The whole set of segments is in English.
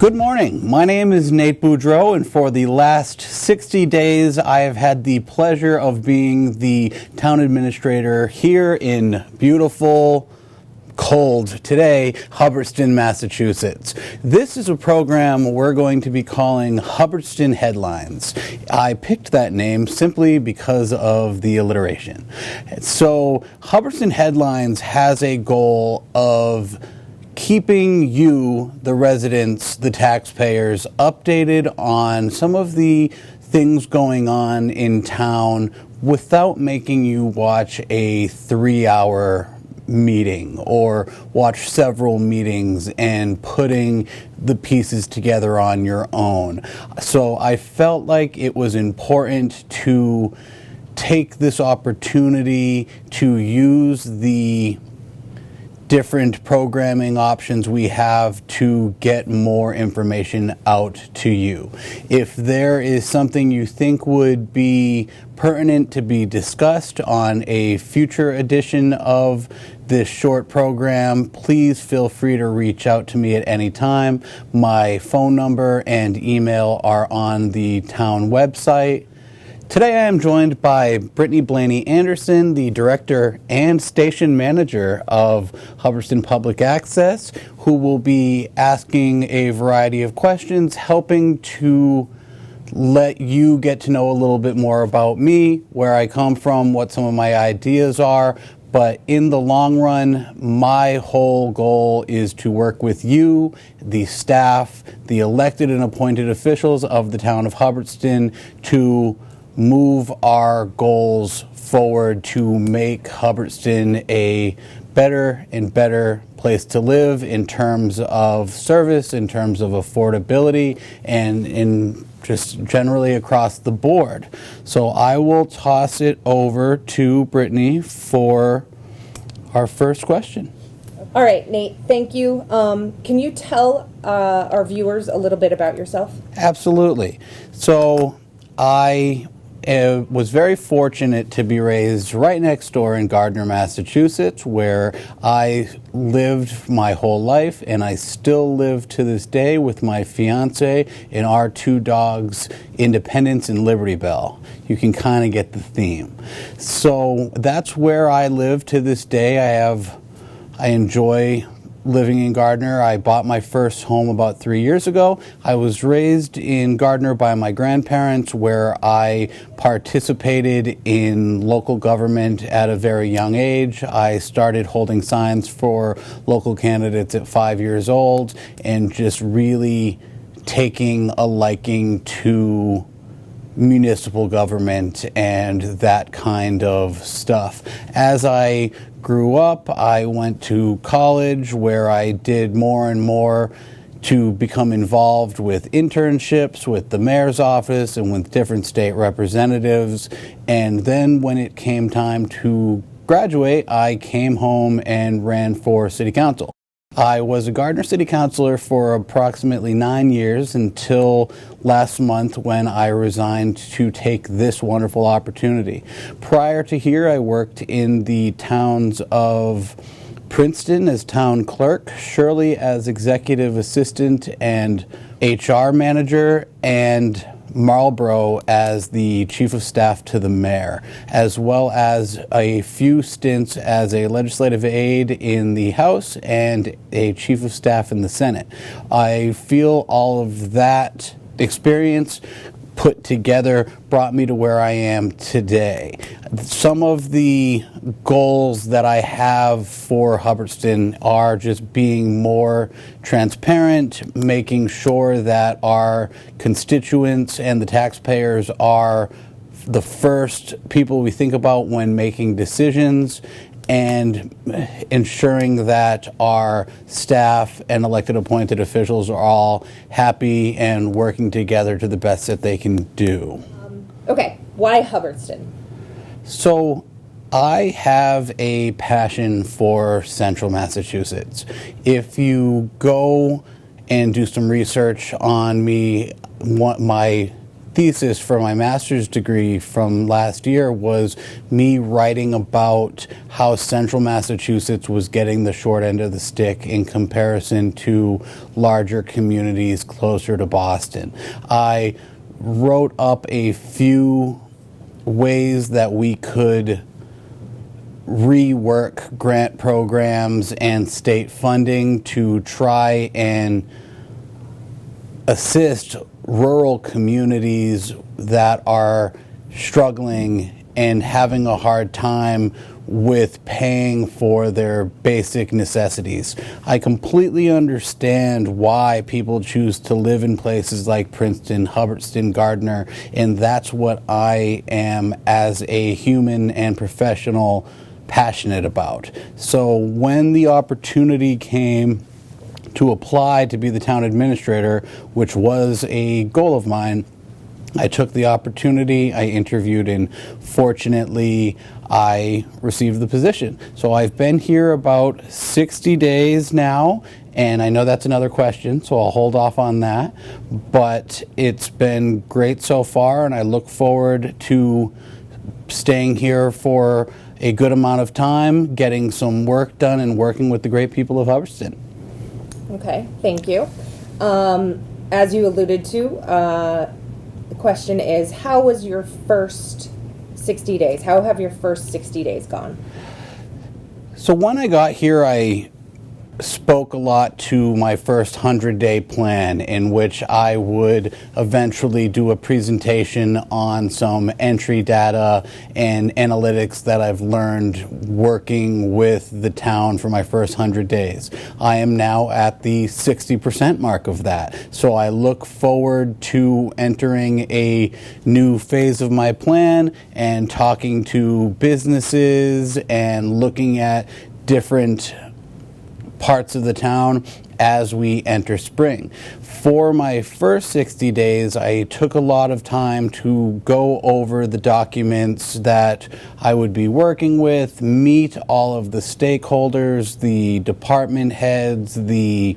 Good morning. My name is Nate Boudreau, and for the last 60 days, I have had the pleasure of being the town administrator here in beautiful, cold, today, Hubbardston, Massachusetts. This is a program we're going to be calling Hubbardston Headlines. I picked that name simply because of the alliteration. So, Hubbardston Headlines has a goal of keeping you, the residents, the taxpayers, updated on some of the things going on in town without making you watch a 3-hour meeting or watch several meetings and putting the pieces together on your own. So I felt like it was important to take this opportunity to use the different programming options we have to get more information out to you. If there is something you think would be pertinent to be discussed on a future edition of this short program, please feel free to reach out to me at any time. My phone number and email are on the town website. Today I am joined by Brittany Blaney Anderson, the director and station manager of Hubbardston Public Access, who will be asking a variety of questions, helping to let you get to know a little bit more about me, where I come from, what some of my ideas are. But in the long run, my whole goal is to work with you, the staff, the elected and appointed officials of the town of Hubbardston to move our goals forward to make Hubbardston a better and better place to live in terms of service, in terms of affordability, and in just generally across the board. So I will toss it over to Brittany for our first question. All right, Nate, thank you. Can you tell our viewers a little bit about yourself? Absolutely. So I was very fortunate to be raised right next door in Gardner, Massachusetts, where I lived my whole life, and I still live to this day with my fiance and our two dogs, Independence and Liberty Bell. You can kind of get the theme. So that's where I live to this day. I enjoy living in Gardner. I bought my first home about 3 years ago. I was raised in Gardner by my grandparents, where I participated in local government at a very young age. I started holding signs for local candidates at 5 years old and just really taking a liking to municipal government and that kind of stuff. As I grew up, I went to college where I did more and more to become involved with internships with the mayor's office and with different state representatives. And then when it came time to graduate, I came home and ran for city council. I was a Gardner City Councilor for approximately 9 years until last month when I resigned to take this wonderful opportunity. Prior to here, I worked in the towns of Princeton as town clerk, Shirley as executive assistant and HR manager, and Marlborough as the chief of staff to the mayor, as well as a few stints as a legislative aide in the House and a chief of staff in the Senate. I feel all of that experience put together brought me to where I am today. Some of the goals that I have for Hubbardston are just being more transparent, making sure that our constituents and the taxpayers are the first people we think about when making decisions, and ensuring that our staff and elected appointed officials are all happy and working together to the best that they can do. Okay, why Hubbardston? So I have a passion for central Massachusetts. If you go and do some research on me, my thesis for my master's degree from last year was me writing about how central Massachusetts was getting the short end of the stick in comparison to larger communities closer to Boston. I wrote up a few ways that we could rework grant programs and state funding to try and assist rural communities that are struggling and having a hard time with paying for their basic necessities. I completely understand why people choose to live in places like Princeton, Hubbardston, Gardner, and that's what I am as a human and professional passionate about. So when the opportunity came to apply to be the town administrator, which was a goal of mine, I took the opportunity, I interviewed, and fortunately I received the position. So I've been here about 60 days now, and I know that's another question, so I'll hold off on that. But it's been great so far, and I look forward to staying here for a good amount of time, getting some work done, and working with the great people of Hubbardston. Okay, thank you. As you alluded to, the question is, how was your first 60 days? How have your first 60 days gone? So when I got here, I spoke a lot to my first 100-day plan, in which I would eventually do a presentation on some entry data and analytics that I've learned working with the town for my first 100 days. I am now at the 60% mark of that. So I look forward to entering a new phase of my plan and talking to businesses and looking at different parts of the town as we enter spring. For my first 60 days, I took a lot of time to go over the documents that I would be working with, meet all of the stakeholders, the department heads, the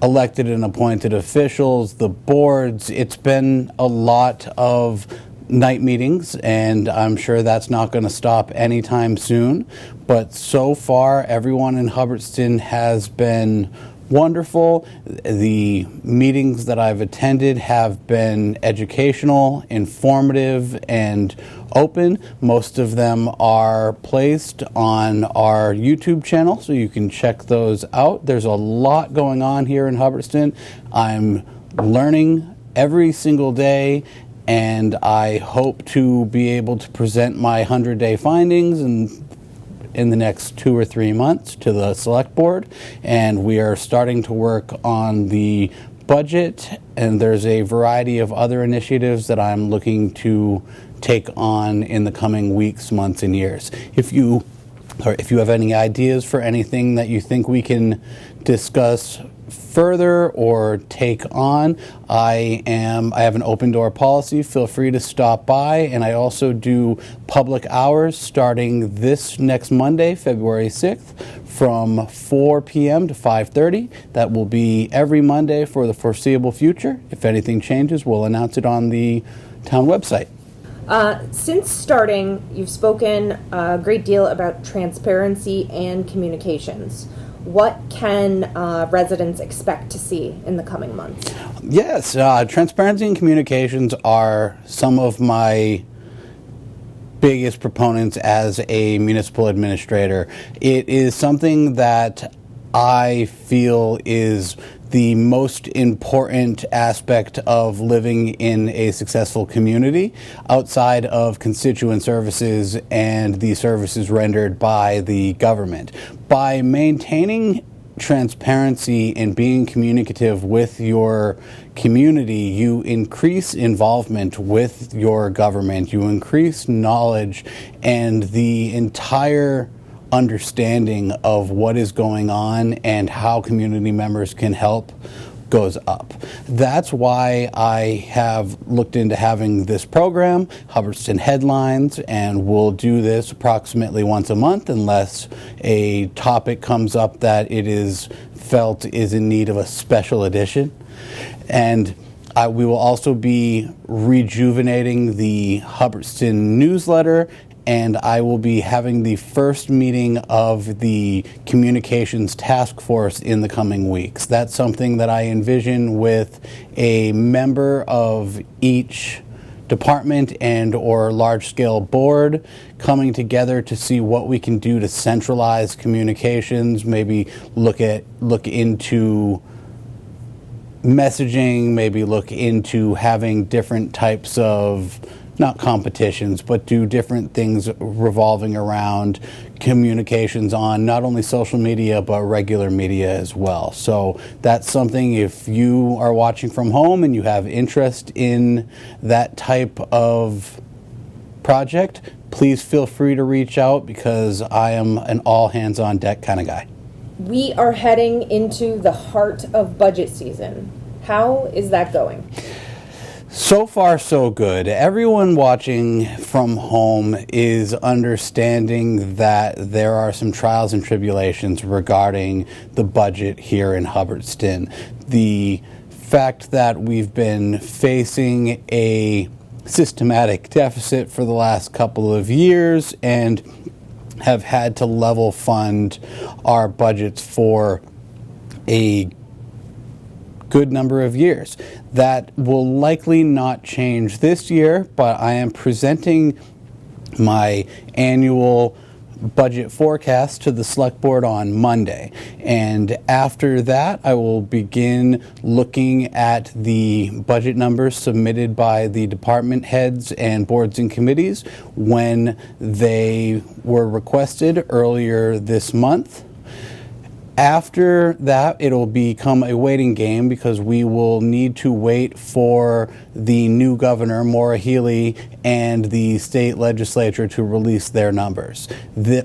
elected and appointed officials, the boards. It's been a lot of night meetings, and I'm sure that's not going to stop anytime soon. But so far, everyone in Hubbardston has been wonderful. The meetings that I've attended have been educational, informative, and open. Most of them are placed on our YouTube channel, so you can check those out. There's a lot going on here in Hubbardston. I'm learning every single day, and I hope to be able to present my 100-day findings in the next 2 or 3 months to the select board. And we are starting to work on the budget, and there's a variety of other initiatives that I'm looking to take on in the coming weeks, months, and years. If you have any ideas for anything that you think we can discuss further or take on, I have an open door policy. Feel free to stop by, and I also do public hours starting this next Monday, February 6th, from 4 p.m. to 5:30. That will be every Monday for the foreseeable future. If anything changes, we'll announce it on the town website. Since starting, you've spoken a great deal about transparency and communications. What can residents expect to see in the coming months? Yes, transparency and communications are some of my biggest proponents as a municipal administrator. It is something that I feel is the most important aspect of living in a successful community outside of constituent services and the services rendered by the government. By maintaining transparency and being communicative with your community, you increase involvement with your government, you increase knowledge, and the entire understanding of what is going on and how community members can help goes up. That's why I have looked into having this program, Hubbardston Headlines, and we'll do this approximately once a month unless a topic comes up that it is felt is in need of a special edition. And We will also be rejuvenating the Hubbardston newsletter, and I will be having the first meeting of the communications task force in the coming weeks. That's something that I envision with a member of each department and or large-scale board coming together to see what we can do to centralize communications, maybe look into messaging, maybe look into having different types of, not competitions, but do different things revolving around communications on not only social media, but regular media as well. So that's something, if you are watching from home and you have interest in that type of project, please feel free to reach out, because I am an all hands on deck kind of guy. We are heading into the heart of budget season. How is that going? So far, so good. Everyone watching from home is understanding that there are some trials and tribulations regarding the budget here in Hubbardston. The fact that we've been facing a systematic deficit for the last couple of years and have had to level fund our budgets for a good number of years. That will likely not change this year, but I am presenting my annual budget forecast to the select board on Monday, and after that I will begin looking at the budget numbers submitted by the department heads and boards and committees when they were requested earlier this month. After that, it'll become a waiting game, because we will need to wait for the new governor, Maura Healey, and the state legislature to release their numbers.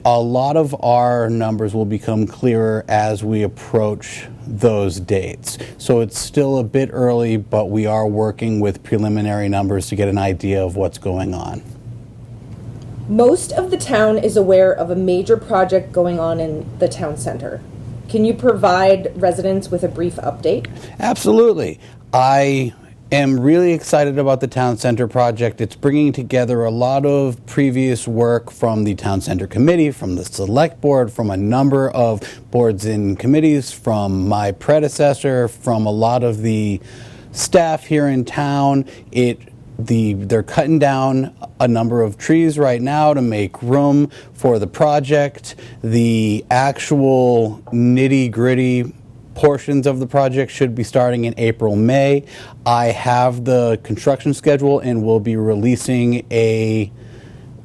A lot of our numbers will become clearer as we approach those dates. So it's still a bit early, but we are working with preliminary numbers to get an idea of what's going on. Most of the town is aware of a major project going on in the town center. Can you provide residents with a brief update? Absolutely. I am really excited about the Town Center project. It's bringing together a lot of previous work from the Town Center Committee, from the Select Board, from a number of boards and committees, from my predecessor, from a lot of the staff here in town. They're cutting down a number of trees right now to make room for the project. The actual nitty-gritty portions of the project should be starting in April, May. I have the construction schedule and will be releasing a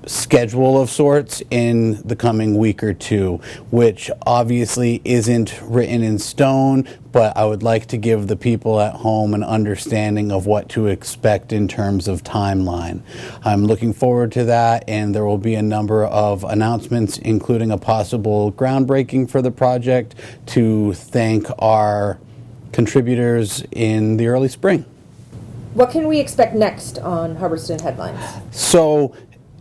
schedule of sorts in the coming week or two, which obviously isn't written in stone, but I would like to give the people at home an understanding of what to expect in terms of timeline. I'm looking forward to that, and there will be a number of announcements, including a possible groundbreaking for the project, to thank our contributors in the early spring. What can we expect next on Hubbardston Headlines? So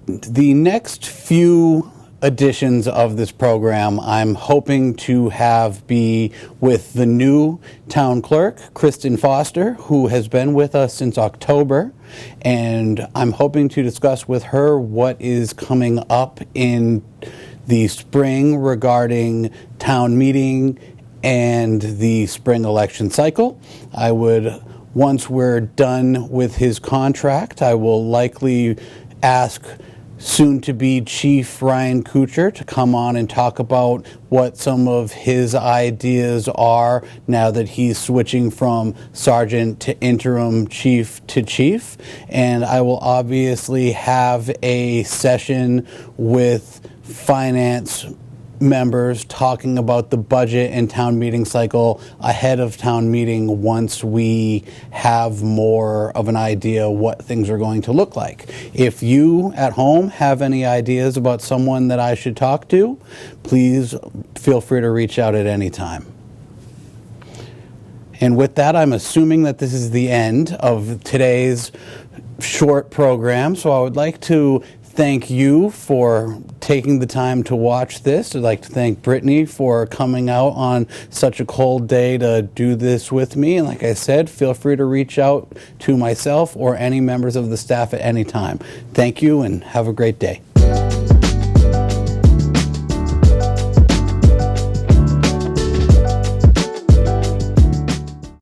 the next few editions of this program I'm hoping to have be with the new town clerk, Kristen Foster, who has been with us since October, and I'm hoping to discuss with her what is coming up in the spring regarding town meeting and the spring election cycle. Once we're done with his contract, I will likely ask soon-to-be Chief Ryan Kuchar to come on and talk about what some of his ideas are now that he's switching from sergeant to interim chief to chief. And I will obviously have a session with finance members talking about the budget and town meeting cycle ahead of town meeting once we have more of an idea what things are going to look like. If you at home have any ideas about someone that I should talk to, please feel free to reach out at any time. And with that, I'm assuming that this is the end of today's short program, so I would like to thank you for taking the time to watch this. I'd like to thank Brittany for coming out on such a cold day to do this with me. And like I said, feel free to reach out to myself or any members of the staff at any time. Thank you and have a great day.